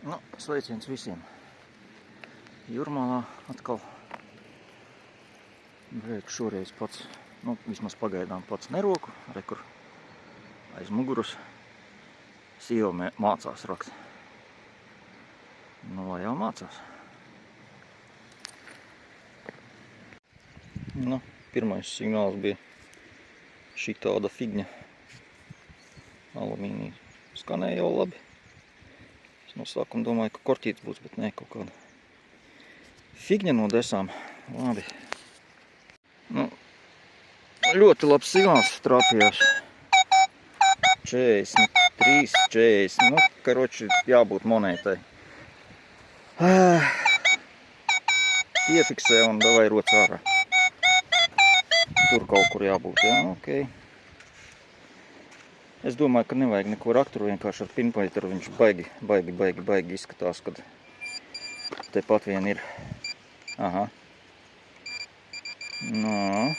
Nu, sveiciens visiem. Jūrmalā atkal. Bet šoreiz pats, vismaz pagaidām pats neroku. Rekur aiz muguras sieva mācās rakt. Nu, lai jau mācās. Nu, pirmais signāls bija šī tāda figņa. Alumīnija skanēja jau labi. Es no sākuma domāju, ka korķītis būs, bet nē, kaut kāda figņa no desām. Labi. Nu, ļoti labs signāls trāpījās. 43, 40. Nu, karoči, jābūt monētai. Piefiksē un davai roc ārā. Tur kaut kur jābūt, jā, ok. Es domāju, ka nevajag neko raksturu, vienkārši ar pinpointeru viņš baigi izskatās, kad tepat vien ir. Aha. Nu.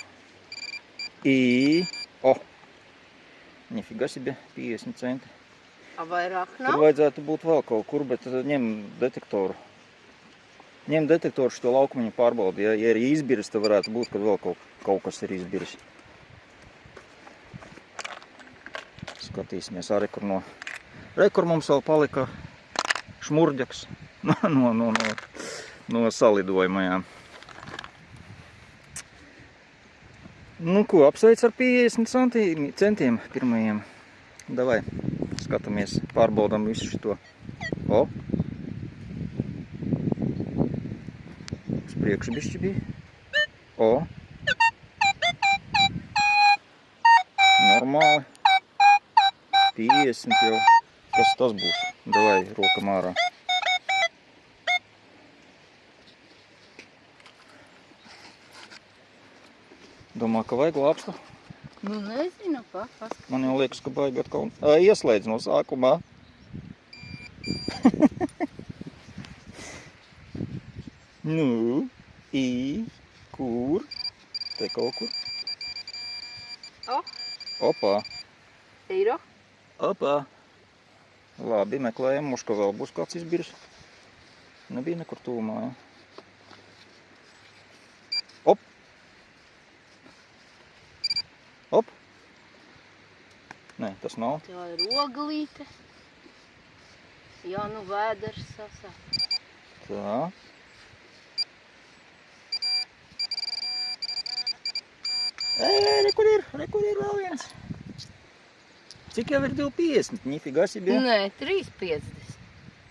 Nifiga себе, 50 centi. A vairāk nav? Tur vajadzētu būt vēl kaut kur, bet ņem detektoru. Ņem detektoru šo laukumiņu pārbaudi. Ja ir izbiris, tad varētu būt, ka vēl kaut kas ir izbiris. Skatīsimies arī, kur no... Rekur mums vēl palika šmurģaks no salidojumajām. Nu ko, apsveic ar 50 centiem pirmajiem. Davai, skatāmies, pārbaudam visu šito. O! Uz priekšu bišķi bija. O! Normāli. 50 jau. Kas tas būs? Davai, rokam ārā. Domā, ka vajag lāpstu? Nu, nezinu, paskatīt. Man jau liekas, ka baigi atkal ieslēdz no sākumā. Nu, kur? Te kaut kur. Opā. Eiro. Opā. Labi, meklējam, muška vēl būs kāds izbirs. Nebija nekur tūmā, ja? Op! Op! Nē, tas nav. Tā ir rogalīte. Jā, nu vēders sasāk. Tā. Rekur ir vēl viens. Cik jau ir 2,50? Nifiga себе. Nē, 3,50.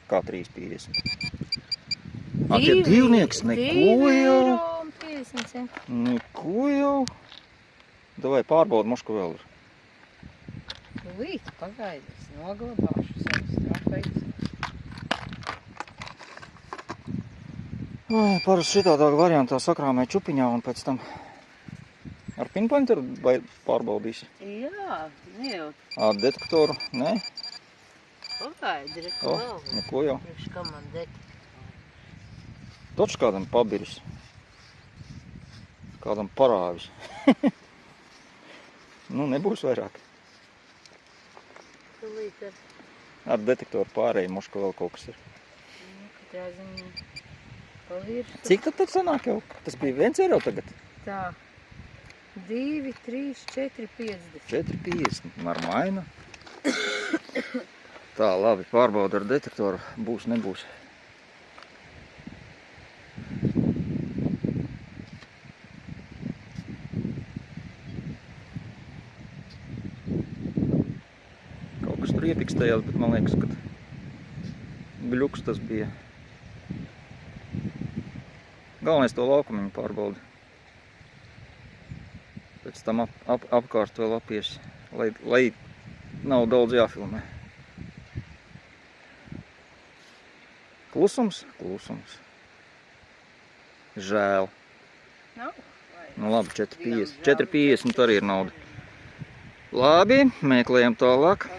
Kā 3,50? Tie divnieks, neko jau. 50 centi. Neko jau. Davai pārbaudi, mošku vēl ir. Līt, pagaidi, es noglabāšu savus trofejus. Parasti šitādā variantā sakrāmē čupiņā un pēc tam ar pinpointeru pārbaudīsi. Jā, jau. Ar detektoru, ne? Pagaidi, O, neko jau. Priekš kā man detektoru. Toč kādam pabiris. Kādam parāvis. Nu, nebūs vairāk. Līt ar... Ar detektoru pārēju mošku vēl kaut kas ir. Katrā ziņā palīrstu. Cik tad sanāk jau? Tas bija 1 eiro tagad? Tā. 2, 3, 4, 50. 4,50. Normāli. Tā, labi, pārbauda ar detektoru. Būs, nebūs. Kaut kas tur iepikstējās, bet man liekas, ka gļuks tas bija. Galvenais to laukumiņu pārbaudi. Pēc tam apkārt vēl apies, lai nav daudz jāfilmē. Klusums? Klusums. Žēl. Nav? Nu labi, 4,50. 4,50 arī ir nauda. Labi, meklējam tālāk.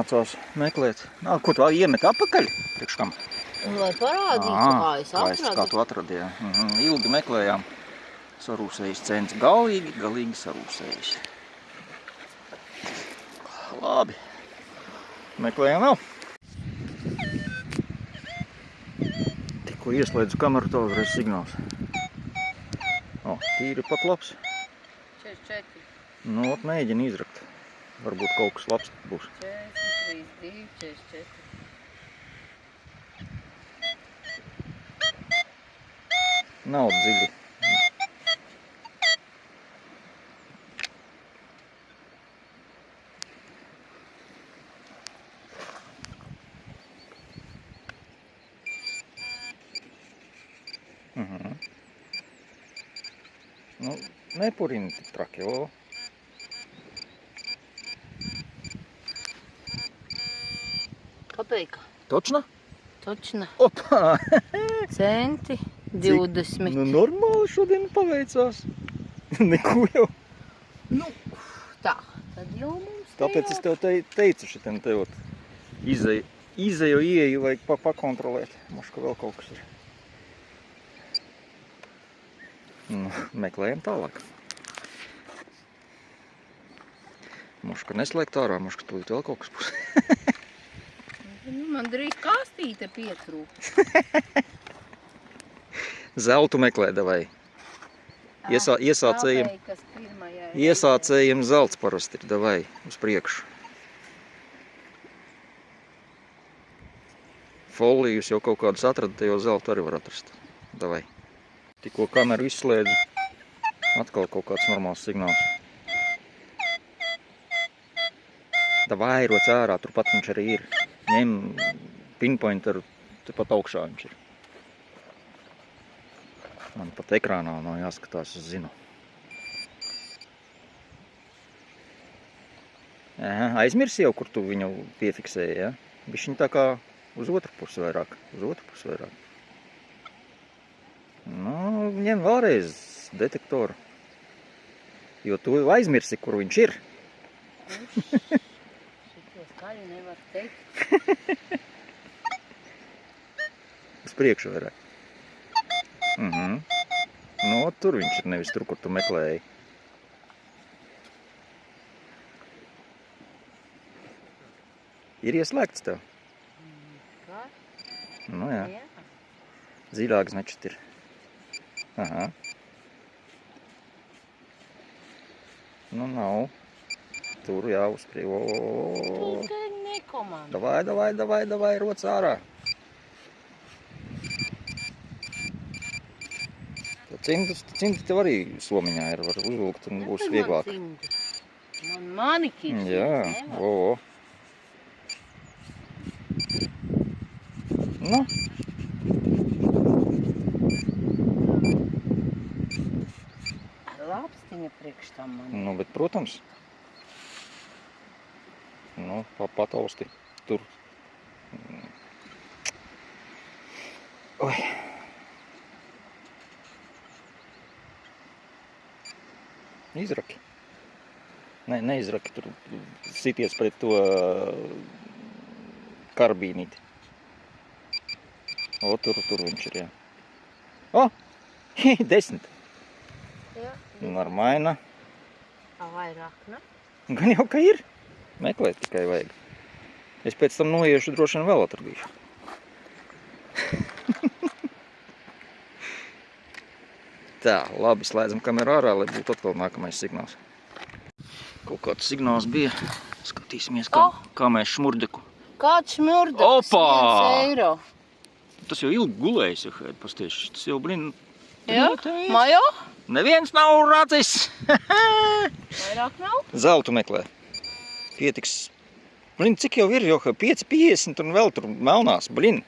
mācās meklēt. Nā, ko tu iemet apakaļ? Priekš kam? Lai parādītu, kā es kā tu atradi, jā. Ilgi meklējām. Sarūsējis cents. Galīgi sarūsējis. Labi. Meklējām vēl. Tikko ieslēdzu kameru, tā uzreiz signāls. O, tīri pat labs. 44. Nu, ot, mēģini izrakt. Varbūt kaut kas labs būs. 43, 2, 44. Nav dziļi. Nu, nepurini tik traki, o. Kapejka. Točna? Točna. Opā! Centi 20. Nu, normāli šodien paveicās. Neko jau. Nu, tā. Tad jau mums Tāpēc es tev teicu šitam tev izēju ieeju vajag pakontrolēt. Moška vēl kaut kas ir. Nu, meklējam tālāk. Moška neslēgt ārā, moška tūlīt vēl kaut kas būs. Man drīz kastīte pietrūk. Zeltu meklē, davai. Kapejkas pirmajai. Iesācējiem zelts parasti ir, davai, uz priekšu. Folijus jau kaut kādus atrada, te jau zeltu arī var atrast. Davai. Tikko kameru izslēdzu, atkal kaut kāds normāls signāls. Davai, roc ārā, turpat viņš arī ir. Ņem pinpointeru, tepat augšā viņš ir. Man pat ekrānā nav jāskatās, es zinu. Aizmirsi jau, kur tu viņu piefiksēji, ja? Bišķiņ tā kā uz otru pusi vairāk. Nu, ņem vēlreiz detektoru. Jo tu aizmirsi, kur viņš ir. Šito skaļi nevar teikt. Uz priekšu vairāk. Nu, tur viņš ir, nevis tur, kur tu meklēji. Ir ieslēgts tev? Kā? Nu jā, Jā. dziļāks nečet ir. Aha. Nu nav. Tur jā, uz priekšu. Tikai nekomanda. Davai, roc ārā. Cimdi tev arī somiņā ir, var uzvilkt un būs vieglāk. Man manikīrs. Jā, Nu. Lapstiņa priekš tam man. Nu, bet, protams. Nu, patausti tur. Oi. Izraki. Neizraki, tur sities pret to karbīnīti. O, tur viņš ir, jā. O, 10. Jā. Normaina. Vairāk, ne? Gan jau, ka ir. Meklēt tikai vajag. Es pēc tam noiešu droši vien vēl atradīšu. Tā, labi, slēdzam kameru ārā, lai būtu atkal nākamais signāls. Kaut kāds signāls bija. Skatīsimies, kā mēs šmurdeku. Kāds šmurdeks? Opā! 1 eiro. Tas jau ilgi gulējis, ja pastieši. Tas jau, blin... Jā, Majo? Neviens nav rācis. Vairāk nav? Zeltu meklē. Pietiks. Blin, cik jau ir, Joha? 5,50 un vēl tur melnās, blin.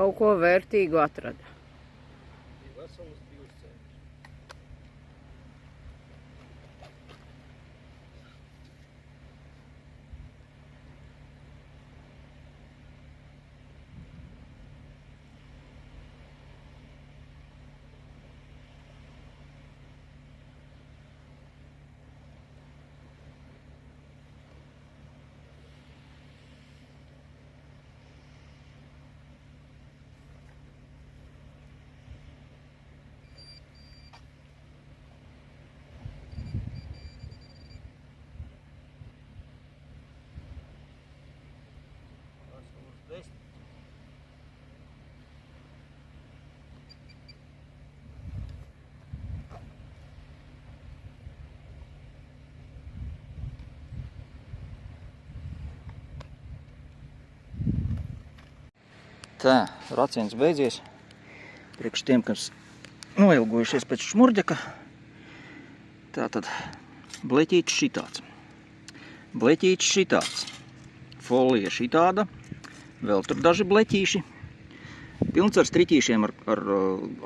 Kaut ko vērtīgu atrada. Tā, raciens beidzies. Priekš tiem, kas noilgojušies pēc šmurģeka. Tātad bleķītis šitāds. Bleķītis šitāds. Folija šitāda. Vēl tur daži bleķīši. Pilns ar striķīšiem ar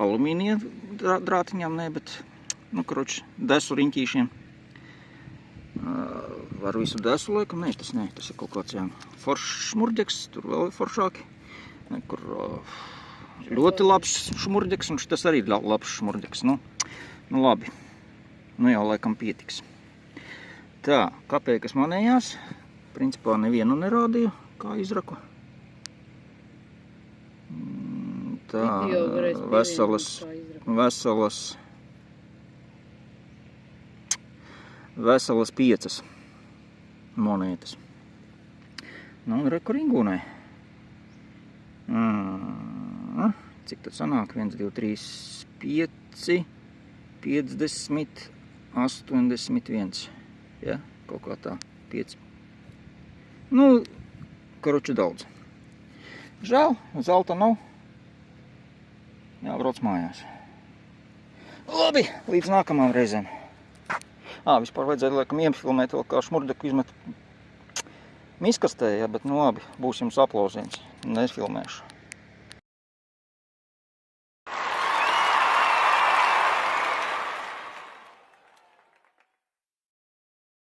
alumīnija drātiņām, ne, bet, desu riņķīšiem. Ar visu desu laikam, tas ir kaut kāds foršs šmurģeks, tur vēl foršāki. Kur ļoti labs šmurģeks, un tas arī labs šmurģeks. Nu labi, jau laikam pietiks. Tā, kapeikas manējās. Principā nevienu nerādīju, kā izraku. Tā, veselas 5 monētas. Nu, un reku ringūnai. Cik tad sanāk? 1, 2, 3, 5, 50, 81. Ja, kaut kā tā. 5. Karoči daudz. Žēl, zelta nav. Jābrauc mājās. Labi, līdz nākamām reizēm. Vispār vajadzēja, laikam, iefilmēt vēl kā šmurģeku izmet miskastē, bet labi, būs jums aplausiens. Nefilmēšu.